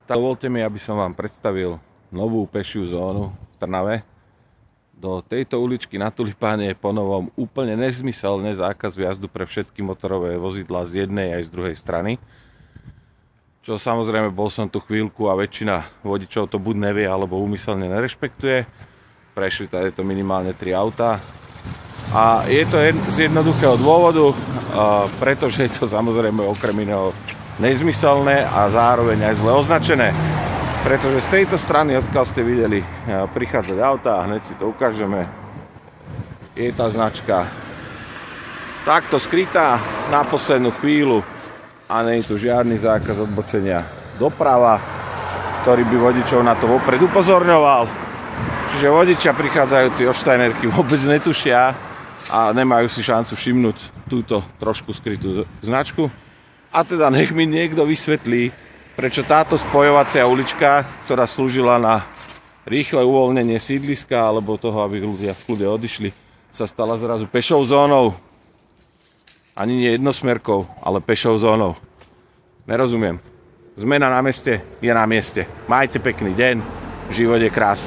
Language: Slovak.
Dovolte mi, aby som vám predstavil novú pešiu zónu v Trnave. Do tejto uličky na Tulipáne je ponovom úplne nezmyselný zákaz vjazdu pre všetky motorové vozidlá z jednej aj z druhej strany. Čo samozrejme, bol som tu chvíľku a väčšina vodičov to buď nevie, alebo úmyselne nerešpektuje. Prešli tady to minimálne 3 autá. A je to z jednoduchého dôvodu, pretože je to samozrejme okrem iného nezmyselné a zároveň aj zle označené. Pretože z tejto strany, odkiaľ ste videli prichádzať auta, hneď si to ukážeme, je tá značka takto skrytá na poslednú chvíľu a nie je tu žiadny zákaz odbocenia doprava, ktorý by vodičov na to vopred upozorňoval. Čiže vodičia prichádzajúci od Steinerky vôbec netušia a nemajú si šancu všimnúť túto trošku skrytú značku. A teda nech mi niekto vysvetlí, prečo táto spojovacia ulička, ktorá slúžila na rýchle uvoľnenie sídliska alebo toho, aby ľudia v kľude odišli, sa stala zrazu pešou zónou. Ani nie jednosmerkou, ale pešou zónou. Nerozumiem. Zmena na meste je na mieste. Majte pekný deň, život je krásny.